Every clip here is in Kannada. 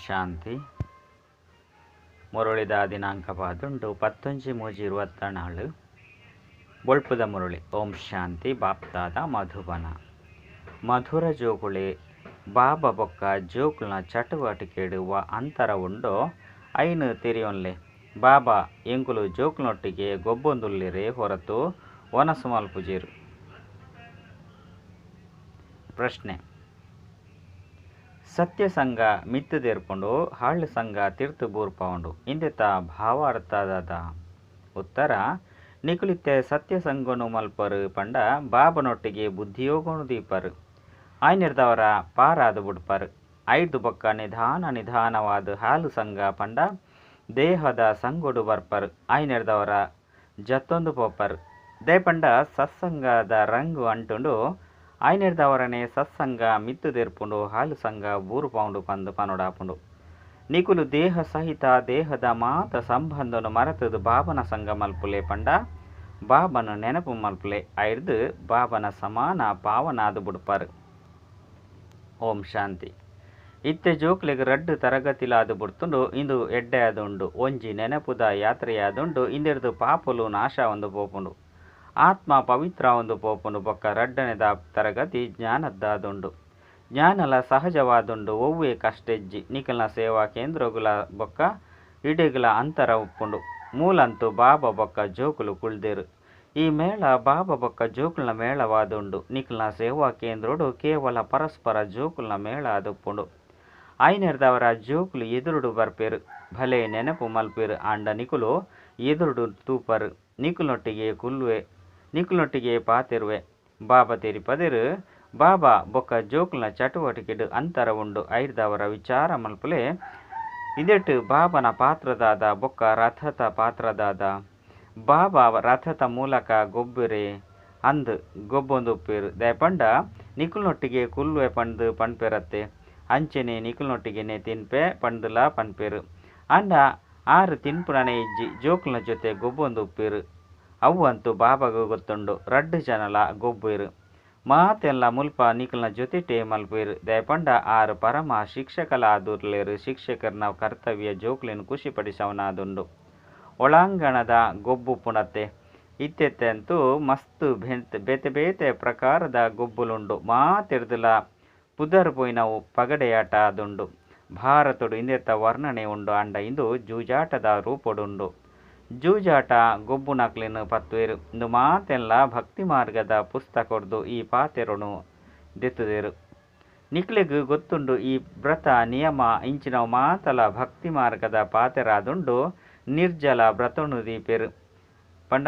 ಶಾಂತಿ. ಮುರುಳಿದ ದಿನಾಂಕ ಪಾದುಂಡು 19/3/24 ಬೊಳ್ಪುದ ಮುರುಳಿ. ಓಂ ಶಾಂತಿ. ಬಾಪ್ತಾದ ಮಧುಬನ. ಮಧುರ ಜೋಕುಳೆ ಬಾಬಾ ಬೊಕ್ಕ ಜೋಕುಲ್ನ ಚಟುವಟಿಕೆಡುವ ಅಂತರ ಉಂಡೋ ಐನು ತೆರೆಯೊನ್ಲೆ. ಬಾಬಾ ಎಂಕುಲು ಜೋಕುಲೊಟ್ಟಿಗೆ ಗೊಬ್ಬೊಂದುಲ್ಲಿರೆ ಹೊರತು ಒನಸು ಮಲ್ಪುಜೇರು. ಪ್ರಶ್ನೆ: ಸತ್ಯ ಸಂಘ ಮಿತ್ತು ದೇರ್ಪುಂಡು ಹಾಳು ಸಂಘ ತಿರ್ತು ಬೂರ್ಪೌಂಡು ಇಂದೆತ ಭಾವಾರ್ಥದ. ಉತ್ತರ: ನಿಕುಲಿತ್ತೆ ಸತ್ಯ ಸಂಘನು ಮಲ್ಪರು ಪಂಡ ಬಾಬನೊಟ್ಟಿಗೆ ಬುದ್ಧಿಯೋಗನು ದೀಪರು. ಆಯ್ನಿರ್ದವರ ಪಾರಾದು ಬಿಡ್ಪರು. ಐದು ಬೊಕ್ಕ ನಿಧಾನವಾದ ಹಾಲು ಸಂಘ ಪಂಡ ದೇಹದ ಸಂಗೊಡು ಬರ್ಪರು. ಆಯ್ನಿರ್ದವರ ಜತ್ತೊಂದು ಪೋಪರು. ದೇ ಪಂಡ ಸತ್ಸಂಗದ ರಂಗು ಅಂಟುಂಡು ಆಯ್ನಿರ್ದವರನೆ ಸತ್ಸಂಗ ಮಿತ್ತು ದೇರ್ಪುಂಡು ಹಾಲು ಸಂಘ ಬೂರು ಪೌಂಡು ಪಂದು ಪನೋಡಾಪುಂಡು. ನಿಕುಲು ದೇಹ ಸಹಿತ ದೇಹದ ಮಾತ ಸಂಬಂಧನು ಮರೆತದು ಬಾಬನ ಸಂಘ ಮಲ್ಪುಲೆ ಪಂಡ ಬಾಬನ ನೆನಪು ಮಲ್ಪುಲೆ ಐರ್ದು ಬಾಬನ ಸಮಾನ ಪಾವನಾದು ಬಿಡ್ಪರು. ಓಂ ಶಾಂತಿ. ಇತ್ತೆ ಜೋಕ್ಲೆಗ್ ರಡ್ಡು ತರಗತಿಲಾದು ಬಿಡ್ತುಂಡು ಇಂದು ಎಡ್ಡೆ ಆದುಂಡು. ಒಂಜಿ ನೆನಪುದ ಯಾತ್ರೆಯಾದುಂಡು ಇಂದೆರ್ದು ಪಾಪುಲು ನಾಶ ಒಂದು ಪೋಪುಂಡು. ಆತ್ಮ ಪವಿತ್ರ ಒಂದು ಪೋಪುಂಡು. ಬೊಕ್ಕ ರಡ್ಡನೆದ ತರಗತಿ ಜ್ಞಾನದ್ದಾದುಂಡು. ಜ್ಞಾನಲ ಸಹಜವಾದುಂಡು. ಒವ್ವೇ ಕಷ್ಟೆಜ್ಜಿ ನಿಕಲ್ನ ಸೇವಾ ಕೇಂದ್ರಗುಲ ಬೊಕ್ಕ ಇಡೆಗುಲ ಅಂತರ ಉಪ್ಪುಂಡು. ಮೂಲಂತೂ ಬಾಬಾ ಬೊಕ್ಕ ಜೋಕುಲು ಕುಳ್ದೇರು. ಈ ಮೇಳ ಬಾಬಾ ಬೊಕ್ಕ ಜೋಕುಲ್ನ ಮೇಳವಾದುಂಡು. ನಿಕಲ್ನ ಸೇವಾ ಕೇಂದ್ರೋಡು ಕೇವಲ ಪರಸ್ಪರ ಜೋಕುಲ್ನ ಮೇಳ ಆದುಪ್ಪುಂಡು. ಆಯ್ನೆರ್ದವರ ಜೋಕುಲು ಎದುರುಡು ಬರ್ಪೇರು. ಭಲೆ ನೆನಪು ಮಲ್ಪೇರು ಆಂಡ ನಿಕುಲು ಎದುರುಡು ತೂಪರು. ನಿಕುಲ್ನೊಟ್ಟಿಗೆ ಕುಲ್ವೆ ನಿಕುಲ್ನೊಟ್ಟಿಗೆ ಪಾತೆರುವೆ. ಬಾಬಾ ತೆರಿ ಪದಿರು ಬಾಬಾ ಬೊಕ್ಕ ಜೋಕುಲ್ನ ಚಟುವಟಿಕೆಡು ಅಂತರ ಉಂಡು. ಐರ್ದವರ ವಿಚಾರ ಮಲ್ಪುಲೆ ಇದೆಟ್ಟು ಬಾಬನ ಪಾತ್ರದಾದ ಬೊಕ್ಕ ರಥದ ಪಾತ್ರದಾದ. ಬಾಬಾ ರಥದ ಮೂಲಕ ಗೊಬ್ಬರೆ ಅಂದು ಗೊಬ್ಬೊಂದುಪ್ಪೇರು. ದಯಪಂಡ ನಿಕುಲ್ನೊಟ್ಟಿಗೆ ಕುಲ್ವೆ ಪಂದು ಪನ್ಪೆರತ್ತೆ. ಅಂಚೆನೆ ನಿಕುಲ್ನೊಟ್ಟಿಗೆನೆ ತಿನ್ಪೆ ಪಂದುಲ ಪನ್ಪೇರು. ಅಂಡ ಆರು ತಿನ್ಪುನನೆ ಇಜ್ಜಿ ಜೋಕುಲ್ನ ಜೊತೆ ಗೊಬ್ಬೊಂದುಪ್ಪೇರು. ಅವಂತೂ ಬಾಬಾಗೂ ಗೊತ್ತುಂಡು. ರಡ್ಡು ಜನಲ ಗೊಬ್ಬೇರು. ಮಾತೆಲ್ಲ ಮುಲ್ಪ ನಿಕಲ್ನ ಜೊತೆಟೇ ಮಲ್ಪೇರು. ದಯಪಂಡ ಆರು ಪರಮ ಶಿಕ್ಷಕಲಾದುರ್ಲೇರು. ಶಿಕ್ಷಕರ್ನ ಕರ್ತವ್ಯ ಜೋಕುಲಿನ ಖುಷಿಪಡಿಸವನಾದುಂಡು. ಒಳಾಂಗಣದ ಗೊಬ್ಬು ಪುಣತೆ ಇತ್ತೆತ್ತಂತೂ ಮಸ್ತು ಬೇತೆ ಬೇತೆ ಪ್ರಕಾರದ ಗೊಬ್ಬುಲುಂಡು. ಮಾತೆರ್ದುಲ ಪುದರ್ ಪೋಯಿನವು ಪಗಡೆಯಾಟ ಆದುಂಡು. ಭಾರತಡು ಇಂದೆತ್ತ ವರ್ಣನೆ ಉಂಡು. ಅಂಡ ಇಂದು ಜೂಜಾಟದ ರೂಪೊಡುಂಡು. ಜೂಜಾಟ ಗೊಬ್ಬುನಕ್ಲಿನ ಪತ್ವೇರು. ಇಂದು ಮಾತೆಲ್ಲ ಭಕ್ತಿ ಮಾರ್ಗದ ಪುಸ್ತಕೊಡ್ದು ಈ ಪಾತೆರೊನು ದೆತ್ತುದೇರು. ನಿಕ್ಲೆಗ್ ಗೊತ್ತುಂಡು ಈ ವ್ರತ ನಿಯಮ ಇಂಚಿನವು ಮಾತಲ ಭಕ್ತಿ ಮಾರ್ಗದ ಪಾತೆರಾದುಂಡು. ನಿರ್ಜಲ ವ್ರತನು ದೀಪೇರು ಪಂಡ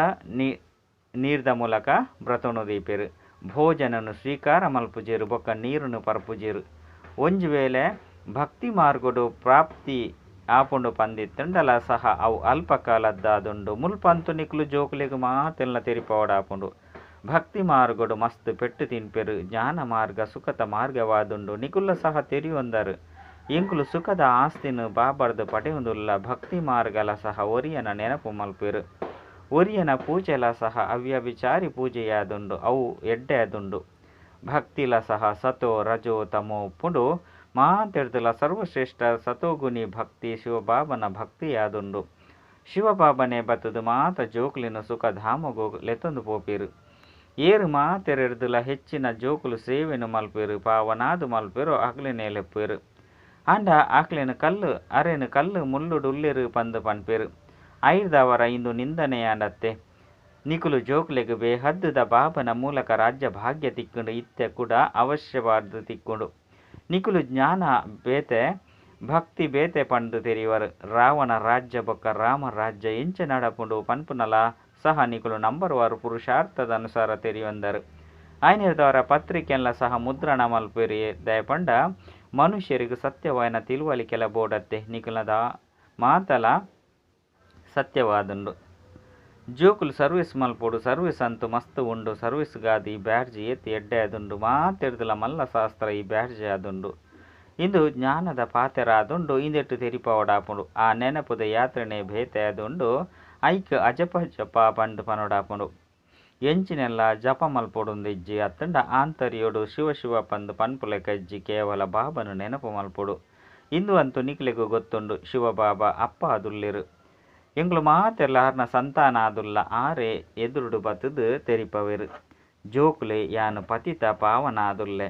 ನೀರ್ದ ಮೂಲಕ ವ್ರತನು ದೀಪೇರು. ಭೋಜನನು ಸ್ವೀಕಾರ ಮಲ್ಪುಜೇರು. ಬೊಕ್ಕ ನೀರನ್ನು ಪರ್ಪುಜೇರು. ಒಂಜು ವೇಳೆ ಭಕ್ತಿ ಮಾರ್ಗಡು ಪ್ರಾಪ್ತಿ ಆಪುಂಡು ಪಂದಿತ್ತಂಡಲ ಸಹ ಅವು ಅಲ್ಪಕಾಲದ್ದಾದುಂಡು. ಮುಲ್ಪಂತು ನಿಕ್ಲು ಜೋಕುಲೆಗ್ ಮಾತೆಲ್ಲ ತೆರಿಪವಡಾಪುಂಡು. ಭಕ್ತಿ ಮಾರ್ಗಡು ಮಸ್ತ್ ಪೆಟ್ಟು ತಿನ್ಪೆರು. ಜ್ಞಾನ ಮಾರ್ಗ ಸುಖದ ಮಾರ್ಗವಾದುಂಡು. ನಿಕುಲ್ಲ ಸಹ ತೆರಿಯೊಂದರು. ಎಂಕುಲು ಸುಖದ ಆಸ್ತಿನ ಬಾಬರ್ದು ಪಡೆಯೊಂದುಲ್ಲ. ಭಕ್ತಿ ಮಾರ್ಗಲ ಸಹ ಒರಿಯನ ನೆನಪು ಮಲ್ಪೇರು. ಒರಿಯನ ಪೂಜೆಲ ಸಹ ಅವ್ಯಭಿಚಾರಿ ಪೂಜೆಯಾದುಂಡು. ಅವು ಎಡ್ಡೆ ಆದುಂಡು. ಭಕ್ತಿಲ ಸಹ ಸತೋ ರಜೋ ತಮೋ ಪುಂಡು. ಮಾತೆರ್ದುಲ ಸರ್ವಶ್ರೇಷ್ಠ ಸತೋಗುಣಿ ಭಕ್ತಿ ಶಿವಬಾಬನ ಭಕ್ತಿಯಾದುಂಡು. ಶಿವಬಾಬನೇ ಬತ್ತದು ಮಾತ ಜೋಕುಲಿನ ಸುಖ ಧಾಮಗು ಲೆತ್ತೊಂದು ಪೋಪೇರು. ಏರು ಮಾತೆರೆರ್ದುಲ ಹೆಚ್ಚಿನ ಜೋಕುಲು ಸೇವೆನು ಮಲ್ಪೇರು. ಪಾವನಾದು ಮಲ್ಪೇರು ಅಕ್ಲಿನೇ ಲೆಪ್ಪೇರು. ಅಂಡ ಆಕ್ಲೆನು ಕಲ್ಲು ಅರೆನು ಕಲ್ಲು ಮುಳ್ಳುಡು ಉಲ್ಲೆರು ಪಂದು ಪನ್ಪೇರು. ಐರ್ದವರ ಇಂದು ನಿಂದನೆಯಾಡತ್ತೆ. ನಿಕುಲು ಜೋಕುಲೆಗ್ ಬೇಹದ್ದುದ ಬಾಬನ ಮೂಲಕ ರಾಜ್ಯ ಭಾಗ್ಯ ತಿಕ್ಕುಂಡು. ಇತ್ತೆ ಕೂಡ ಅವಶ್ಯವಾದ ತಿಕ್ಕುಂಡು. ನಿಕುಲು ಜ್ಞಾನ ಬೇತೆ ಭಕ್ತಿ ಬೇತೆ ಪಂದು ತೆರಿವರು. ರಾವಣ ರಾಜ್ಯ ಬೊಕ್ಕ ರಾಮ ರಾಜ್ಯ ಎಂಚ ನಡಪುಂಡು ಪನ್ಪುನಲ ಸಹ ನಿಕುಲು ನಂಬರ್ವಾರು ಪುರುಷಾರ್ಥದ ಅನುಸಾರ ತೆರಿಯೊಂದರು. ಆಯ್ನಿರ್ದವರ ಪತ್ರಿಕೆಲ್ಲ ಸಹ ಮುದ್ರಣ ಮಲ್ಪೇರಿ. ದಯಪಂಡ ಮನುಷ್ಯರಿಗೂ ಸತ್ಯವಾಯನ ತಿಳುವಳಿಕೆಲ ಬೋಡತ್ತೆ. ನಿಕುಲದ ಮಾತಲ ಸತ್ಯವಾದುಂಡು. ಜೋಕುಲು ಸರ್ವಿಸ್ ಮಲ್ಪೋಡು. ಸರ್ವಿಸ್ ಅಂತೂ ಮಸ್ತ್ ಉಂಡು. ಸರ್ವಿಸ್ಗಾದ ಈ ಬ್ಯಾಡ್ಜ್ ಏತಿ ಎಡ್ಡೆ ಆದುಂಡು. ಮಾತೆರ್ದುಲ ಮಲ್ಲ ಶಾಸ್ತ್ರ ಈ ಬ್ಯಾಡ್ಜ್ ಆದುಂಡು. ಇಂದು ಜ್ಞಾನದ ಪಾತೆರಾದುಂಡು. ಇಂದೆಟ್ಟು ತೆರಿಪವಡಾಪುಂಡು. ಆ ನೆನಪುದ ಯಾತ್ರೆನೆ ಬೇತೆ ಆದುಂಡು. ಐಕ್ ಅಜಪ ಜಪ ಪಂಡು ಪನೋಡಾಪುಂಡು. ಎಂಚಿನೆಲ್ಲ ಜಪ ಮಲ್ಪೊಡುಂದು ಇಜ್ಜಿ ಅತ್ತಂಡ ಆಂತರ್ಯೋಡು ಶಿವ ಶಿವ ಪಂದು ಪನ್ಪುಲೆಕ ಇಜ್ಜಿ ಕೇವಲ ಬಾಬನು ನೆನಪು ಮಲ್ಪೊಡು. ಇಂದು ಅಂತೂ ನಿಕ್ಲೆಗೂ ಗೊತ್ತುಂಡು ಶಿವಬಾಬಾ ಅಪ್ಪ ಅದುಲ್ಲಿರು ಎಂಗ್ಲು ಮಾತೆಲ್ಲ ಆರ್ನ ಸಂತಾನ ಆದುಲ್ಲ ಆರೆ ಎದುರುಡು ಬತ್ತದು ತೆರಿಪವೆರು ಜೋಕುಲೆ ಯಾನು ಪತಿತ ಪಾವನಾದುಲ್ಲೆ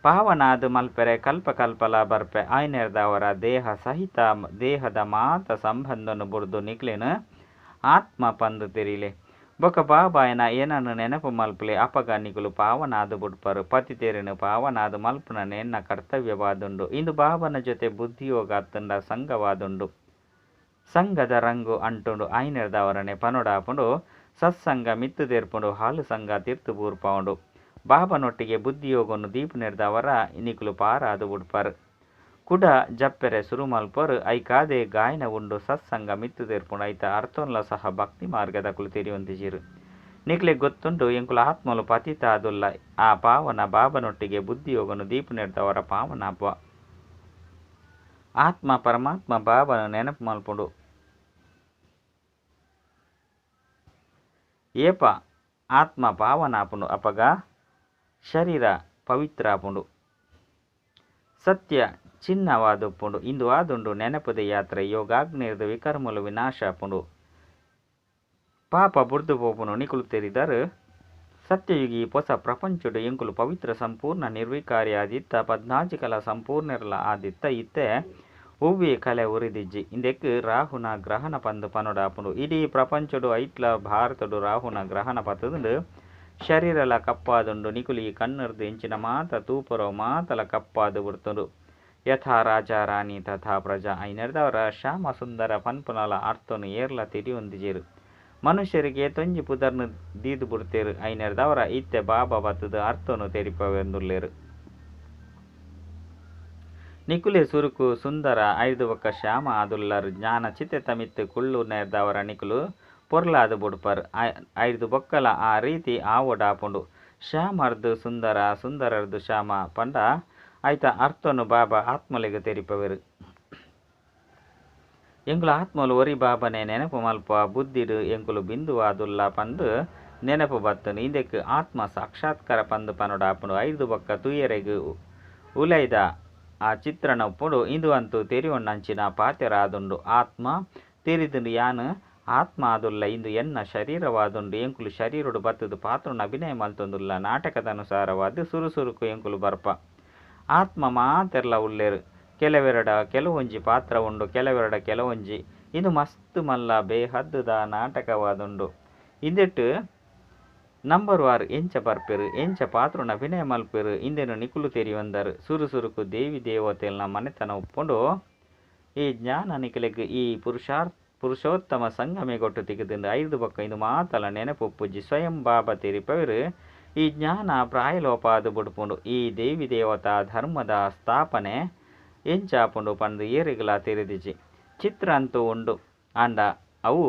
ಪಾವನಾದು ಮಲ್ಪೆರೆ ಕಲ್ಪಕಲ್ಪಲ ಬರ್ಪೆ ಆಯ್ನೆರ್ದವರ ದೇಹ ಸಹಿತ ದೇಹದ ಮಾತ ಸಂಬಂಧನು ಬುರ್ದು ನಿಕ್ಲೆನು ಆತ್ಮ ಪಂದು ತೆರಿಲೆ ಬೊಕ ಬಾಬಾಯನ ಏನನ್ನು ನೆನಪು ಮಲ್ಪಲೆ ಅಪಗ ನಿಗುಲು ಪಾವನಾದು ಬುಡ್ಪರು ಪತಿ ತೆರಿನು ಪಾವನಾದು ಮಲ್ಪುನ ಎನ್ನ ಕರ್ತವ್ಯವಾದುಂಡು ಇಂದು ಬಾಬನ ಜೊತೆ ಬುದ್ಧಿಯೋಗ ಅತ್ತಂಡ ಸಂಘವಾದುಂಡು ಸಂಘದ ರಂಗು ಅಂಟುಂಡು ಆಯ್ನೆರ್ದವರನೆ ಪನೊಡಾಪುಂಡು ಸತ್ಸಂಗ ಮಿತ್ತು ತೆರ್ಪುಂಡು ಹಾಲು ಸಂಘ ತೀರ್ತು ಬೂರ್ಪೌಂಡು ಬಾಬನೊಟ್ಟಿಗೆ ಬುದ್ಧಿಯೋಗನು ದೀಪು ನೆರ್ದವರ ನಿಕುಲು ಪಾರಾದು ಬುಡ್ಪರು ಕುಡ ಜಪ್ಪೆರೆ ಸುರು ಮಲ್ಪರು ಐಕಾದೆ ಗಾಯನ ಉಂಡು ಸತ್ಸಂಗ ಮಿತ್ತು ತೆರ್ಪುಂಡು ಐತ ಅರ್ಥೊನ್ಲ ಸಹ ಭಕ್ತಿ ಮಾರ್ಗದ ಕುಲು ತಿರಿಯೊಂದಿಜಿರು ನಿಕ್ಲೆ ಗೊತ್ತುಂಡು ಎಂಕುಲು ಆತ್ಮಲು ಪತಿತ ಆದುಲ್ಲ ಆ ಪಾವನ ಬಾಬನೊಟ್ಟಿಗೆ ಬುದ್ಧಿಯೋಗನು ದೀಪು ನೆರ್ದವರ ಪಾವನ ಆತ್ಮ ಪರಮಾತ್ಮ ಬಾಬನ ನೆನಪು ಮಲ್ಪುಂಡು ಏಪ ಆತ್ಮ ಪಾವನಾಪುಂಡು ಅಪಗ ಶರೀರ ಪವಿತ್ರ ಆಪುಂಡು ಸತ್ಯ ಚಿನ್ನವಾದುಪ್ಪುಂಡು ಇಂದು ಆದುಂಡು ನೆನಪದ ಯಾತ್ರೆ ಯೋಗಾಗ್ನೇರ್ದು ವಿಕರ್ಮಲು ವಿನಾಶ ಆಪುಂಡು ಪಾಪ ಬುರ್ದು ಪೋಪುನು ನಿಕುಲು ತೆರಿದರು ಸತ್ಯಯುಗಿ ಹೊಸ ಪ್ರಪಂಚಡು ಎಂಕುಲು ಪವಿತ್ರ ಸಂಪೂರ್ಣ ನಿರ್ವಿಕಾರಿ ಆದಿತ್ತ ಪದ್ನಾಜಿಕಲ ಸಂಪೂರ್ಣರ್ಲ ಆದಿತ್ತ ಇತ್ತೆ ಹೂವಿ ಕಲೆ ಉರಿದಿಜ್ಜಿ ಇಂದೆಕ್ ರಾಹುನ ಗ್ರಹಣ ಪಂದು ಪನೊಡಾಪುಂಡು ಇಡೀ ಪ್ರಪಂಚಡು ಐಟ್ಲ ಭಾರತಡು ರಾಹುನ ಗ್ರಹಣ ಪತ್ತದುಂಡು ಶರೀರಲ ಕಪ್ಪಾದುಂಡು ನಿಕುಲಿ ಕಣ್ಣರ್ದು ಎಂಚಿನ ಮಾತ ತೂಪರೋ ಮಾತಲ ಕಪ್ಪಾದು ಬಿಡ್ತುಂಡು ಯಥಾ ರಾಜ ರಾಣಿ ತಥಾ ಪ್ರಜಾ ಐನೆರ್ದವರ ಶ್ಯಾಮ ಸುಂದರ ಪನ್ಪುನಲ ಅರ್ಥನು ಏರ್ಲ ತಿರಿಯೊಂದಿಜೇರು ಮನುಷ್ಯರಿಗೆ ತೊಂಜಿ ಪುದರ್ನು ದೀದು ಬಿಡ್ತೇರು ಐನೆರ್ದವರ ಇತ್ತೆ ಬಾಬಾ ಬತ್ತದ ಅರ್ಥನು ತೆರಿಪವೆಂದುಲ್ಲೇರು ನಿಕುಲೆ ಸುರುಕು ಸುಂದರ ಐದು ಬೊಕ್ಕ ಶ್ಯಾಮ ಆದುಲ್ಲರು ಜ್ಞಾನ ಚಿತೆ ತಮಿತ್ತು ಕುಳ್ಳು ನೆರ್ದವರ ನಿಕುಲು ಪೊರ್ಲಾದು ಬುಡ್ಪರು ಐದು ಬೊಕ್ಕಲ ಆ ರೀತಿ ಆವೊಡಾಪುಂಡು ಶ್ಯಾಮರ್ದು ಸುಂದರ ಸುಂದರರ್ದು ಶ್ಯಾಮ ಪಂಡ ಐತ ಅರ್ಥನು ಬಾಬಾ ಆತ್ಮಲೆಗೆ ತೆರಿಪವೆರು ಎಂಕುಲು ಆತ್ಮಲು ಒರಿ ಬಾಬನೆ ನೆನಪು ಮಲ್ಪ ಬುದ್ಧಿಡು ಎಂಕುಲು ಬಿಂದುವಾದುಲ್ಲ ಪಂದು ನೆನಪು ಬತ್ತನು ಇಂದೆಕ್ ಆತ್ಮ ಸಾಕ್ಷಾತ್ಕಾರ ಪಂದು ಪನೊಡಾಪುಂಡು ಐದು ಬೊಕ್ಕ ತುಯ್ಯರೆಗು ಉಲೈದ ಆ ಚಿತ್ರಣ ಉಪ್ಪುಂಡು ಇಂದು ಅಂತೂ ತೆರಿಯೊಣ್ಣಂಚಿನ ಪಾತೆರಾದುಂಡು ಆತ್ಮ ತೆರಿದುಂಡು ಯಾನು ಆತ್ಮ ಆದುಲ್ಲ ಇಂದು ಎನ್ನ ಶರೀರವಾದುಂಡು ಎಂಕುಲು ಶರೀರಡು ಬತ್ತದು ಪಾತ್ರನ ಅಭಿನಯ ಮಲ್ತೊಂದುಲ್ಲ ನಾಟಕದ ಅನುಸಾರವಾದ ಸುರುಸುರುಕು ಎಂಕುಲು ಬರ್ಪ ಆತ್ಮ ಮಾತೆರ್ಲ ಉಲ್ಲೇರು ಕೆಲವೊಂಜಿ ಪಾತ್ರ ಉಂಡು ಕೆಲವೊಂಜಿ ಇದು ಮಸ್ತ್ ಮಲ್ಲ ಬೇಹದ್ದುದ ನಾಟಕವಾದುಂಡು ಇಂದೆಟ್ಟು ನಂಬರ್ ವಾರ್ ಎಂಚ ಬರ್ಪೆರು ಎಂಚ ಪಾತ್ರನ ಅಭಿನಯ ಮಲ್ಪೆರು ಇಂದೆನು ನಿಕುಲು ತೆರಿಯೊಂದರು ಸುರುಸುರುಕು ದೇವಿ ದೇವತೆಲ್ನ ಮನೆತನ ಉಪ್ಪುಂಡು ಈ ಜ್ಞಾನ ನಿಕಲೆಗ್ ಈ ಪುರುಷೋತ್ತಮ ಸಂಗಮೆ ಗೊಟ್ಟು ತೆಗೆದು ಐದು ಬೊಕ್ಕ ಇದು ಮಾತಲ ನೆನಪು ಪೂಜಿ ಸ್ವಯಂ ಬಾಬಾ ತೆರಿಪವರು ಈ ಜ್ಞಾನ ಪ್ರಾಯಲೋಪಾದು ಬುಡ್ಪುಂಡು ಈ ದೇವಿ ದೇವತಾ ಧರ್ಮದ ಸ್ಥಾಪನೆ ಎಂಚಾಪುಂಡು ಪಂದು ಏರಿಗಲ ತೆರೆದಿಜಿ ಚಿತ್ರ ಅಂತೂ ಉಂಡು ಆಂಡ ಅವು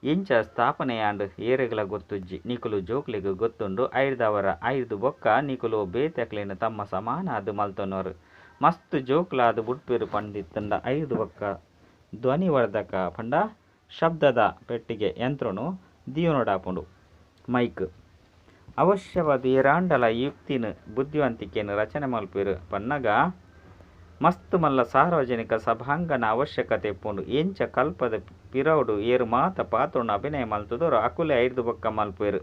ಎಂಚ ಸ್ಥಾಪನೆಯಾಂಡು ಏರೆಗಲ ಗೊತ್ತುಜ್ಜಿ ನಿಕುಲು ಜೋಕ್ಲಿಗೂ ಗೊತ್ತುಂಡು ಐದವರ ಐದು ಬೊಕ್ಕ ನಿಕುಲು ಬೇತೆಕ್ಲೇನು ತಮ್ಮ ಸಮಾನ ಅದು ಮಲ್ತನೋರು ಮಸ್ತ್ ಜೋಕ್ಲಾದು ಬುಡ್ಪೇರು ಪಂಡಿತ್ತಂಡ ಐದು ಬೊಕ್ಕ ಧ್ವನಿವರ್ಧಕ ಪಂಡ ಶಬ್ದದ ಪೆಟ್ಟಿಗೆ ಯಂತ್ರನು ದಿಯೋನೊಡಾಪುಂಡು ಮೈಕ್ ಅವಶ್ಯವಾದ ಏರಾಂಡಲ ಯುಕ್ತಿನ ಬುದ್ಧಿವಂತಿಕೆಯನ್ನು ರಚನೆ ಮಲ್ಪೇರು ಪನ್ನಗ ಮಸ್ತ್ ಮಲ್ಲ ಸಾರ್ವಜನಿಕ ಸಭಾಂಗನ ಅವಶ್ಯಕತೆ ಪುಂಡು ಎಂಚ ಕಲ್ಪದ ಪಿರೌಡು ಏರು ಮಾತ ಪಾತ್ರನ ಅಭಿನಯ ಮಲ್ತದವರು ಅಕುಲೆ ಐದು ಬೊಕ್ಕ ಮಲ್ಪೇರು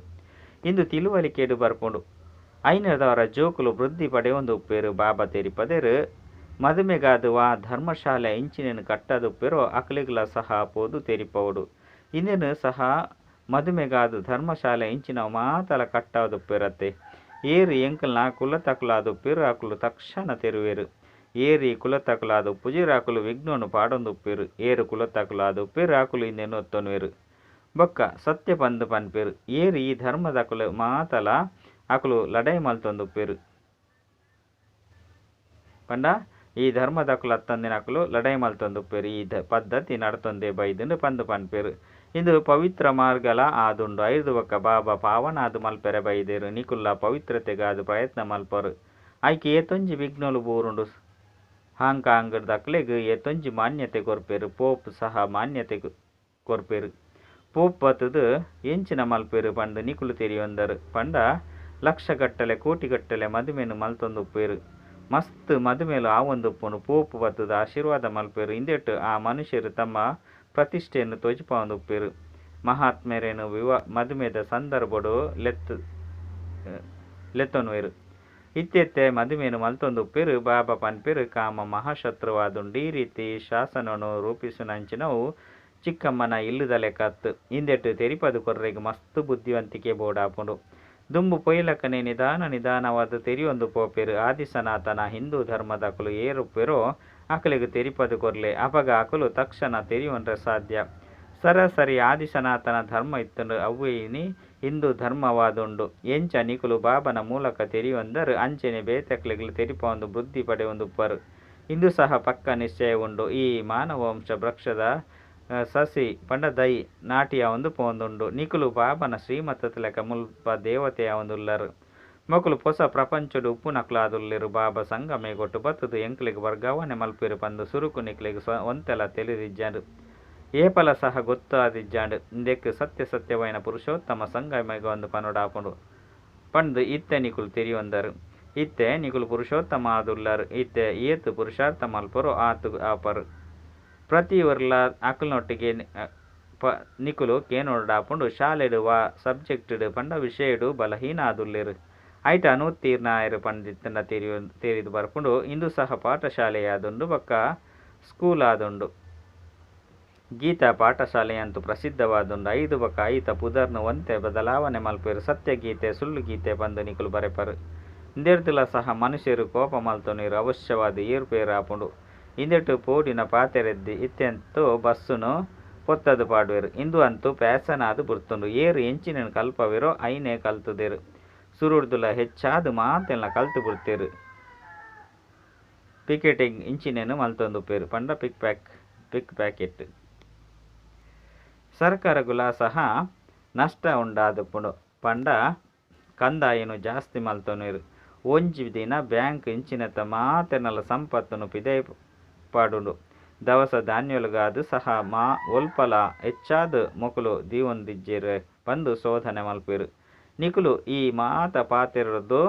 ಇಂದು ತಿಳುವಳಿಕೆಡು ಬರ್ಪುಂಡು ಐನದವರ ಜೋಕುಲು ವೃದ್ಧಿ ಪಡೆಯೊಂದು ಉಪ್ಪೇರು ಬಾಬಾ ತೆರಿಪದೇರು ಮದುಮೆಗಾದುವ ಧರ್ಮಶಾಲೆ ಇಂಚಿನ ಕಟ್ಟದು ಉಪ್ಪೇರು ಅಕಲಿಗಳ ಸಹ ಪೋದು ತೆರಿಪವುಡು ಇಂದಿನ ಸಹ ಮದುಮೆಗಾದು ಧರ್ಮಶಾಲೆ ಇಂಚಿನ ಮಾತಲ ಕಟ್ಟದು ಉಪ್ಪೇರತ್ತೆ ಏರು ಎಂಕಲ್ನ ಕುಲ ತಕಲಾದು ಉಪ್ಪೇರು ಅಕುಲು ತಕ್ಷಣ ತೆರುವೇರು ಏರಿ ಕುಲ ತಕಲಾದು ಪುಜಿರಾಕುಲು ವಿಘ್ನನು ಪಾಡೊಂದು ಉಪ್ಪೇರು ಏರು ಕುಲ ತಕಲಾದು ಉಪ್ಪೇರು ಆಕುಲು ಇಂದೆನು ಒತ್ತೊನುವೇರು ಬೊಕ್ಕ ಸತ್ಯ ಪಂದು ಪನ್ಪೇರು ಏರು ಈ ಧರ್ಮದ ಕುಲ ಮಾತಲ ಆಕುಲು ಲಡೈ ಮಲ್ತೊಂದು ಉಪ್ಪೇರು ಪಂಡ ಈ ಧರ್ಮದ ಕುಲ ಹತ್ತಂದಿನ ಆಕುಲು ಲಡೈ ಮಲ್ತೊಂದು ಉಪ್ಪೇರು ಈ ಪದ್ಧತಿ ನಡತೊಂದೆ ಬೈದುಂಡು ಪಂದು ಪನ್ಪೇರು ಇಂದು ಪವಿತ್ರ ಮಾರ್ಗಲ ಆದುಂಡು ಐದು ಬೊಕ್ಕ ಬಾಬಾ ಪಾವನಾದು ಮಲ್ಪೆರೆ ಬೈದೇರು ನಿಕುಲ್ಲ ಪವಿತ್ರತೆಗಾದು ಪ್ರಯತ್ನ ಮಲ್ಪರು ಆಯ್ಕೆ ಏತೊಂಜಿ ವಿಘ್ನಲು ಬೋರುಂಡು ಹಾಂಕಾಂಗ್ ದಕ್ಲೆಗ್ ಏತೊಂಜಿ ಮಾನ್ಯತೆ ಕೊರ್ಪೇರು ಪೋಪ್ ಸಹ ಮಾನ್ಯತೆ ಕೊರ್ಪೇರು ಪೋಪ್ ಬತ್ತದು ಎಂಚಿನ ಮಲ್ಪೇರು ಪಂಡು ನಿಕುಲು ತೆರಿಯೊಂದರು ಪಂಡ ಲಕ್ಷಗಟ್ಟಲೆ ಕೋಟಿಗಟ್ಟಲೆ ಮದುಮೆನು ಮಲ್ತೊಂದು ಉಪ್ಪೇರು ಮಸ್ತ್ ಮದುಮೇಲು ಆ ಒಂದುಪ್ಪುನು ಪೋಪು ಬತ್ತದ ಆಶೀರ್ವಾದ ಮಲ್ಪೇರು ಇಂದೆಟ್ಟು ಆ ಮನುಷ್ಯರು ತಮ್ಮ ಪ್ರತಿಷ್ಠೆಯನ್ನು ತೋಜಿಪಾಂದುಪ್ಪೇರು. ಮಹಾತ್ಮೆರೇನು ಮದುಮೆದ ಸಂದರ್ಭಡು ಲೆತ್ತೊನ್ವೇರು ಇತ್ತೆತ್ತೆ ಮದುಮೆನು ಮಲ್ತೊಂದುಪ್ಪೇರು. ಬಾಬಾ ಪನ್ಪೇರು ಕಾಮ ಮಹಾಶತ್ರುವಾದುಂಡು. ಈ ರೀತಿ ಶಾಸನನು ರೂಪಿಸುನಂಚಿನವು ಚಿಕ್ಕಮ್ಮನ ಇಲ್ಲುದಲೆ ಕತ್ತು ಇಂದೆಟ್ಟು ತೆರಿಪದು ಕೊರ್ರೆಗೆ ಮಸ್ತ್ ಬುದ್ಧಿವಂತಿಕೆ ಬೋಡಾಪುಂಡು. ದುಂಬು ಪೊಯ್ಲಕನೆ ನಿಧಾನವಾದ ತೆರಿಯೊಂದು ಪೋಪೇರು. ಆದಿಸನಾತನ ಹಿಂದೂ ಧರ್ಮದ ಅಕುಲು ಏರುಪ್ಪೆರೋ ಅಕಲಿಗೆ ತೆರಿಪದು ಕೊರ್ಲೆ ಅಪಗ ಅಕುಲು ತಕ್ಷಣ ತೆರಿಯೊಂಡ್ರೆ ಸಾಧ್ಯ. ಸರಾಸರಿ ಆದಿಸನಾತನ ಧರ್ಮ ಇತ್ತಂಡು ಅವ್ವೇಯಿನಿ ಹಿಂದೂ ಧರ್ಮವಾದುಂಡು. ಎಂಚ ನಿಕುಲು ಬಾಬನ ಮೂಲಕ ತೆರಿಯೊಂದರು ಅಂಚೆನೆ ಬೇತಕ್ಲೆಗಳು ತೆರಿಪ ಒಂದು ಬುದ್ಧಿ ಪಡೆಯೊಂದುಪ್ಪರು. ಇಂದು ಸಹ ಪಕ್ಕ ನಿಶ್ಚಯ ಉಂಡು. ಈ ಮಾನವಂಶ ವೃಕ್ಷದ ಸಸಿ ಪಂಡ ದೈ ನಾಟಿಯ ಒಂದು ಪೋಂದುಂಡು. ನಿಕುಲು ಬಾಬನ ಶ್ರೀಮತಲೆಕ ಮುಲ್ಪ ದೇವತೆಯ ಒಂದುಲ್ಲರು. ಮಕ್ಕಳು ಹೊಸ ಪ್ರಪಂಚಡು ಉಪ್ಪು ನಕ್ಲಾದುಲ್ಲಿರು. ಬಾಬಾ ಸಂಗಮೆ ಕೊಟ್ಟು ಬತ್ತದು ಎಂಕ್ಲಿಗೆ ವರ್ಗಾವಣೆ ಮಲ್ಪಿರು ಪಂದು ಸುರುಕು ನಿಕ್ಲಿಗೆ ಒಂತೆಲ ತಿಳಿದಿಜ್ಜಾಂಡು. ಏಪಲ ಸಹ ಗೊತ್ತಾದಿಜ್ಜಾಂಡು. ಇಂದೆಕ್ ಸತ್ಯವೈನ ಪುರುಷೋತ್ತಮ ಸಂಗಮೆಗೆ ಒಂದು ಪನುಡಾಪುಂಡು ಪಂದು ಇತ್ತೆ ನಿಕುಲು ತಿರಿಯೊಂದರು. ಇತ್ತೆ ನಿಕುಲು ಪುರುಷೋತ್ತಮ ಆದುಲ್ಲರು. ಇತ್ತೆ ಏತು ಪುರುಷಾರ್ಥ ಮಲ್ಪರು ಆತು ಆಪರು. ಪ್ರತಿ ಊರ್ಲ ಅಕಲ್ನೊಟ್ಟಿಗೆ ನಿಕುಲು ಕೇನೋಡಾಪುಂಡು. ಶಾಲೆಡು ಸಬ್ಜೆಕ್ಟ್ ಪಂಡ ವಿಷಯಡು ಬಲಹೀನ ಆದುಲ್ಲೇರು. ಐಟ ಅನುತ್ತೀರ್ಣ ಆಯರು ಪಂಡಿತನ ತೆರಿದು ಬರ್ಪುಂಡು. ಇಂದು ಸಹ ಪಾಠಶಾಲೆಯಾದುಂಡು ಬೊಕ್ಕ ಸ್ಕೂಲ್ ಆದುಂಡು. ಗೀತಾ ಪಾಠಶಾಲೆಯಂತೂ ಪ್ರಸಿದ್ಧವಾದುಂಡು. 5 ಬೊಕ್ಕ 5 ಪುದರ್ನು ಒಂತೆ ಬದಲಾವಣೆ ಮಲ್ಪೇರು. ಸತ್ಯಗೀತೆ ಸುಳ್ಳು ಗೀತೆ ಪಂದು ನಿಕುಲು ಬರೆಪರು. ಇಂದೆರ್ದುಲ ಸಹ ಮನುಷ್ಯರು ಕೋಪ ಮಲ್ತೊನೀರು ಅವಶ್ಯವಾದ ಏರ್ಪೇರು ಆಪುಂಡು. ಇಂದೆಟ್ಟು ಪೋಡಿನ ಪಾತೆರೆದ್ದಿ ಇತ್ತೆಂತೂ ಬಸ್ಸುನು ಪೊತ್ತದು ಪಾಡುವೆರು. ಇಂದು ಅಂತೂ ಪ್ಯಾಸನ್ ಆದು ಬುರ್ತುಂಡು. ಏರು ಎಂಚಿನ ಕಲ್ಪವಿರೋ ಐನೇ ಕಲ್ತುದೇರು. ಸುರುಡ್ದುಲ ಹೆಚ್ಚಾದು ಮಾತೆಲ್ಲ ಕಲ್ತು ಬಿಡ್ತೇರು. ಪಿಕೆಟಿಂಗ್ ಇಂಚಿನೇನು ಮಲ್ತೊಂದುಪ್ಪೇರು ಪಂಡ ಪಿಕ್ ಪ್ಯಾಕೆಟ್. ಸರ್ಕಾರಗುಲ ಸಹ ನಷ್ಟ ಉಂಡಾದುಪ್ಪುಂಡು ಪಂಡ ಕಂದಾಯನು ಜಾಸ್ತಿ ಮಲ್ತೊನೀರು. ಒಂಜಿ ದಿನ ಬ್ಯಾಂಕ್ ಇಂಚಿನತ್ತ ಮಾತೆನಲ ಸಂಪತ್ತನು ಪಿದೈ ಪಾಡುಂಡು. ದವಸ ಧಾನ್ಯಲುಗಾದು ಸಹ ಒಲ್ಪಲ ಹೆಚ್ಚಾದ ಮೊಕಲು ದೀವೊಂದಿಜ್ಜೇರು ಬಂದು ಶೋಧನೆ ಮಲ್ಪೇರು. ನಿಕುಲು ಈ ಮಾತ ಪಾತೆರದು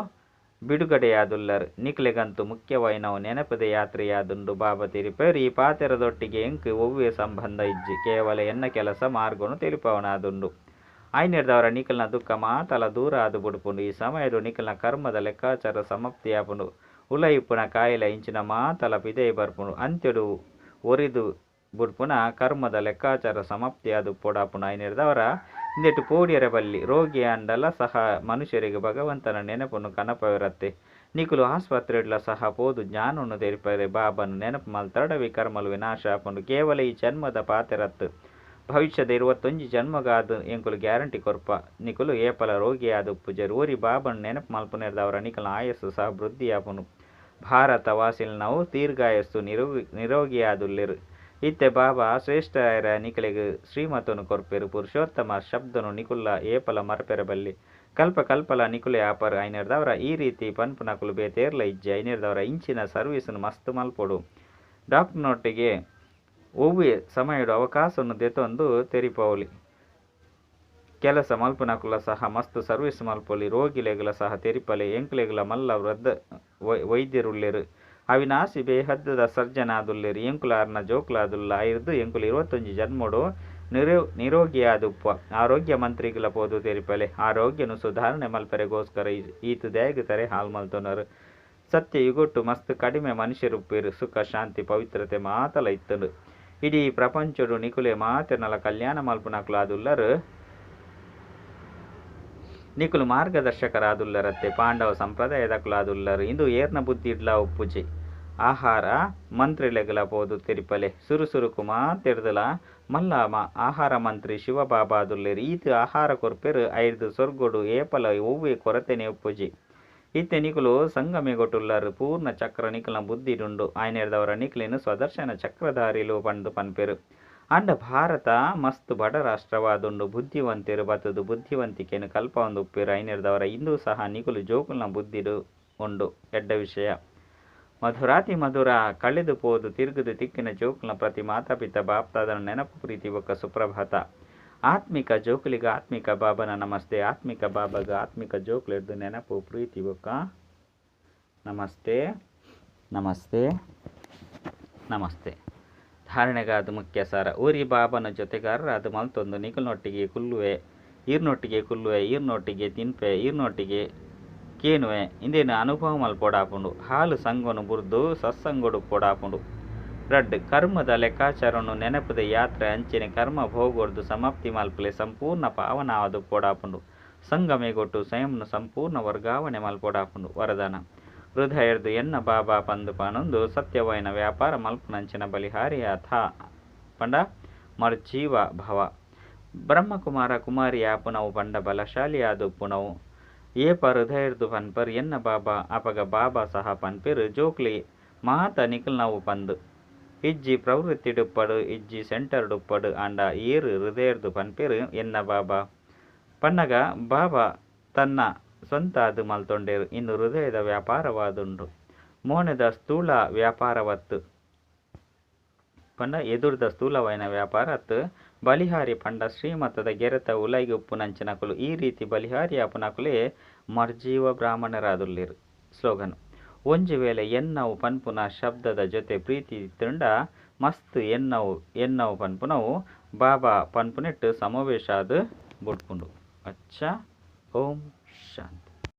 ಬಿಡುಗಡೆಯಾದುಲ್ಲರು. ನಿಕ್ಲೆಗಂತೂ ಮುಖ್ಯವೈನವು ನೆನಪದ ಯಾತ್ರೆಯಾದುಂಡು. ಬಾಬಾ ತಿರಿಪೇರು ಈ ಪಾತೆರದೊಟ್ಟಿಗೆ ಎಂಕ್ ಒವ್ವೇ ಸಂಬಂಧ ಇಜ್ಜಿ ಕೇವಲ ಎನ್ನ ಕೆಲಸ ಮಾರ್ಗನು ತಿಳಿಪವನಾದುಂಡು. ಐನೆರ್ದವರ ನಿಖಲ್ನ ದುಃಖ ಮಾತಲ ದೂರ ಆದು ಬುಡುಪುಂಡು. ಈ ಸಮಯಡು ನಿಖಲ್ನ ಕರ್ಮದ ಲೆಕ್ಕಾಚಾರ ಸಮಾಪ್ತಿಯಾಪುಂಡು. ಉಲಯಿಪ್ಪುನ ಕಾಯಿಲೆ ಇಂಚಿನ ಮಾತಲ ಪಿದೈ ಬರ್ಪುಂಡು. ಅಂತ್ಯಡು ಒರಿದು ಬುಡ್ಪುನ ಕರ್ಮದ ಲೆಕ್ಕಾಚಾರ ಸಮಾಪ್ತಿಯಾದು ಪೋಡಾಪುಂಡು. ಐನೆರ್ದವರ ಇಂದೆಟ್ಟು ಪೋಡಿಯರ ಬಲ್ಲಿ ರೋಗಿ ಅಂಡಲ ಸಹ ಮನುಷ್ಯರಿಗೆ ಭಗವಂತನ ನೆನಪನ್ನು ಕನಪವಿರತ್ತೆ. ನಿಕುಲು ಆಸ್ಪತ್ರೆಡ್ಲ ಸಹ ಪೋದು ಜ್ಞಾನವನ್ನು ತೆರಿಪರೆ. ಬಾಬನು ನೆನಪು ಮಲ್ತಡವಿ ಕರ್ಮಲು ವಿನಾಶ ಆಪುಂಡು. ಕೇವಲ ಈ ಜನ್ಮದ ಪಾತೆರತ್ತು ಭವಿಷ್ಯದ 21 ಜನ್ಮಗಾದು ಎಂಕುಲು ಗ್ಯಾರಂಟಿ ಕೊರ್ಪ. ನಿಕುಲು ಏಪಲ ರೋಗಿಯಾದ ಉಪ್ಪುಜರು ಊರಿ ಬಾಬನು ನೆನಪು ಮಲ್ಪುನೆರ್ದವರ ನಿಕಲ್ನ ಆಯಸ್ಸು ಸಹ ವೃದ್ಧಿಯಾಪುಂಡು. ಭಾರತ ವಾಸಿಲ್ನವು ದೀರ್ಘಾಯಸ್ಸು ನಿರೋಗಿಯಾದುಲ್ಲೆರು. ಇತ್ತೆ ಬಾಬಾ ಶ್ರೇಷ್ಠರ ನಿಕಲಿಗೆ ಶ್ರೀಮತನು ಕೊರ್ಪೆರು. ಪುರುಷೋತ್ತಮ ಶಬ್ದನು ನಿಕುಲ್ಲ ಏಪಲ ಮರಪೆರಬಲ್ಲಿ ಕಲ್ಪಲ ನಿಕುಲೆ ಆಪರು. ಐನೆರ್ದವರ ಈ ರೀತಿ ಪನ್ಪು ನಕುಲು ಬೇತೇರ್ಲ ಇಜ್ಜಿ. ಐನೆರ್ದವರ ಇಂಚಿನ ಸರ್ವೀಸನ್ನು ಮಸ್ತ್ ಮಲ್ಪೊಡು. ಡಾಕ್ಟರ್ನೊಟ್ಟಿಗೆ ಒವ್ವೇ ಸಮಯಡು ಅವಕಾಶವನ್ನು ದೆತೊಂದು ತೆರಿಪವಲಿ ಕೆಲಸ ಮಲ್ಪುನಕುಲ ಸಹ ಮಸ್ತ್ ಸರ್ವೀಸ್ ಮಲ್ಪೊಲಿ. ರೋಗಿಲೆಗಲ ಸಹ ತೆರಿಪಲೆ ಎಂಕ್ಲೆಗಲ ಮಲ್ಲ ವೃದ್ಧ ವೈದ್ಯರುಲ್ಲೆರು. ಅವಿನಾಶಿ ಬೇಹದ್ದದ ಸರ್ಜನಾದುಲ್ಲೆರು. ಎಂಕುಲಾರ್ನ ಜೋಕ್ಲಾದುಲ್ಲ ಐರ್ದು ಎಂಕುಲು 21 ಜನ್ಮೋಡು ನಿರೋಗಿಯಾದುಪ್ಪ. ಆರೋಗ್ಯ ಮಂತ್ರಿಗಳ ಪೋದು ತೆರಿಪಲೆ ಆರೋಗ್ಯನು ಸುಧಾರಣೆ ಮಲ್ಪರೆಗೋಸ್ಕರ ಈತು ದ್ಯಾಗುತ್ತಾರೆ ಹಾಲ್ ಮಲ್ತೊನರು. ಸತ್ಯ ಯುಗೊಟ್ಟು ಮಸ್ತ್ ಕಡಿಮೆ ಮನುಷ್ಯರುಪ್ಪೇರು. ಸುಖ ಶಾಂತಿ ಪವಿತ್ರತೆ ಮಾತಲ ಇತ್ತಂಡು. ಇಡೀ ಪ್ರಪಂಚಡು ನಿಕುಲೆ ಮಾತೆನಲ ಕಲ್ಯಾಣ ಮಲ್ಪುನಕುಲಾದುಲ್ಲರು. ನಿಕುಲು ಮಾರ್ಗದರ್ಶಕರಾದುಲ್ಲರತ್ತೆ. ಪಾಂಡವ ಸಂಪ್ರದಾಯದಕುಲಾದುಲ್ಲರು. ಇಂದು ಏರ್ನ ಬುದ್ಧಿ ಇಡ್ಲ ಉಪ್ಪುಜಿ ಆಹಾರ ಮಂತ್ರಿಲೆಗಲ ಪೋದು ತೆರಿಪಲೆ ಸುರುಸುರುಕು ಮಾತೆರ್ದಲ ಮಲ್ಲ ಆಹಾರ ಮಂತ್ರಿ ಶಿವಬಾಬಾದುಲ್ಲೆರು. ಈತು ಆಹಾರ ಕೊರ್ಪೆರು ಐರ್ದು ಸೊರ್ಗೊಡು ಏಪಲ ಒವ್ವೇ ಕೊರತೆನೆ ಉಪ್ಪುಜಿ. ಇತ್ತೆ ನಿಕುಲು ಸಂಗಮೆಗೊಟ್ಟುಲ್ಲರು. ಪೂರ್ಣ ಚಕ್ರ ನಿಕಲ್ನ ಬುದ್ಧಿಡುಂಡು. ಐನೆರ್ದವರ ನಿಕಲಿನ ಸ್ವದರ್ಶನ ಚಕ್ರಧಾರಿಲು ಪಂದು ಪನ್ಪೆರು. ಅಂಡ ಭಾರತ ಮಸ್ತ್ ಬಡ ರಾಷ್ಟ್ರವಾದುಂಡು. ಬುದ್ಧಿವಂತೆರು ಬತ್ತದು ಬುದ್ಧಿವಂತಿಕೆಯನ್ನು ಕಲ್ಪ ಒಂದು ಉಪ್ಪೇರು. ಐನೆರ್ದವರ ಇಂದು ಸಹ ನಿಕುಲು ಜೋಕುಲ್ನ ಬುದ್ಧಿಡು ಉಂಡು. ಎಡ್ಡ ವಿಷಯ ಮಧುರಾತಿ ಮಧುರ ಕಳೆದು ಪೋದು ತಿರುಗುದು ತಿಕ್ಕಿನ ಜೋಕುಲ್ನ ಪ್ರತಿ ಮಾತಾಪಿತ ಬಾಪ್ತಾದನ ನೆನಪು ಪ್ರೀತಿ ಒಕ್ಕ ಸುಪ್ರಭಾತ. ಆತ್ಮಿಕ ಜೋಕುಲಿಗ ಆತ್ಮಿಕ ಬಾಬನ ನಮಸ್ತೆ. ಆತ್ಮಿಕ ಬಾಬಾಗ ಆತ್ಮಿಕ ಜೋಕುಲಿಡ್ದು ನೆನಪು ಪ್ರೀತಿ ಒಕ್ಕ ನಮಸ್ತೆ. ನಮಸ್ತೆ ನಮಸ್ತೆ. ಧಾರಣೆಗಾದ ಮುಖ್ಯ ಸಾರ. ಊರಿ ಬಾಬನ ಜೊತೆಗಾರರಾದ ಮಲ್ತೊಂದು ನಿಕಲ್ನೊಟ್ಟಿಗೆ ಕುಲ್ಲುವೆ, ಈರ್ನೊಟ್ಟಿಗೆ ಕುಲ್ಲುವೆ, ಈರ್ನೊಟ್ಟಿಗೆ ತಿನ್ಪೆ, ಈರ್ನೊಟ್ಟಿಗೆ ಕೇನುವೆ ಇಂದೇನು ಅನುಭವ ಮಲ್ಪೊಡಾಪುಂಡು. ಹಾಲು ಸಂಗೊನು ಬುರ್ದು ಸತ್ಸಂಗೊಡು ಪೊಡಾಪುಂಡು. ರಡ್ ಕರ್ಮದ ಲೆಕ್ಕಾಚಾರನು ನೆನಪದ ಯಾತ್ರೆ ಅಂಚಿನ ಕರ್ಮ ಭೋಗೊರ್ದು ಸಮಾಪ್ತಿ ಮಲ್ಪಲೆ ಸಂಪೂರ್ಣ ಪಾವನಾವದು ಪೊಡಾಪುಂಡು. ಸಂಗಮೆಗೊಟ್ಟು ಸ್ವಯಂನು ಸಂಪೂರ್ಣ ವರ್ಗಾವಣೆ ಮಲ್ಪೊಡಾಪುಂಡು. ವರದಾನ. ಹೃದಯರ್ದು ಎನ್ನ ಬಾಬಾ ಪಂದು ಪಾನೊಂದು ಸತ್ಯವೈನ ವ್ಯಾಪಾರ ಮಲ್ಪನಂಚಿನ ಬಲಿಹಾರಿಯ ಥಾ ಪಂಡ ಮರ್ಜೀವ ಭವ. ಬ್ರಹ್ಮಕುಮಾರ ಕುಮಾರಿ ಆಪುನವು ಪಂಡ ಬಲಶಾಲಿಯಾದು ಪುನವು ಏಪ ಹೃದಯರ್ದು ಪನ್ಪರ್ ಎನ್ನ ಬಾಬಾ ಅಪಗ ಬಾಬಾ ಸಹ ಪನ್ಪಿರ್ ಜೋಕ್ಲಿ ಮಾತ ನಿಕಲ್ನವು ಪಂದು ಇಜ್ಜಿ ಪ್ರವೃತ್ತಿ ಡುಪ್ಪಡು ಇಜ್ಜಿ ಸೆಂಟರ್ ಡುಪ್ಪಡು ಆಂಡ ಏರು ಹೃದಯರ್ದು ಪನ್ಪಿರ್ ಎನ್ನ ಬಾಬಾ ಪನ್ನಗ ಬಾಬಾ ತನ್ನ ಸ್ವಂತ ಅದು ಮಲ್ತೊಂಡೇರು. ಇನ್ನು ಹೃದಯದ ವ್ಯಾಪಾರವಾದುಂಡು. ಮೋನೆದ ಸ್ಥೂಲ ವ್ಯಾಪಾರವತ್ತು ಪಂಡ ಎದುರ್ದ ಸ್ಥೂಲವೈನ ವ್ಯಾಪಾರತ್ತು ಬಲಿಹಾರಿ ಪಂಡ ಶ್ರೀಮತದ ಗೆರೆತ ಉಲೈಗೆ ಉಪ್ಪು ನಂಚಿನಕುಲು ಈ ರೀತಿ ಬಲಿಹಾರಿ ಅಪುನಕುಲೇ ಮರ್ಜೀವ ಬ್ರಾಹ್ಮಣರಾದುಲ್ಲಿರು. ಸ್ಲೋಗನ್. ಒಂಜಿ ವೇಳೆ ಎನ್ನವು ಪನ್ಪುನ ಶಬ್ದದ ಜೊತೆ ಪ್ರೀತಿ ತಿಂಡ ಮಸ್ತ್ ಎನ್ನವು ಪನ್ಪುನವು ಬಾಬಾ ಪನ್ಪುನೆಟ್ಟು ಸಮಾವೇಶ ಅದು ಬುಡ್ಪುಂಡು. ಅಚ್ಚ. ಓಂ ಶಾಂತಿ.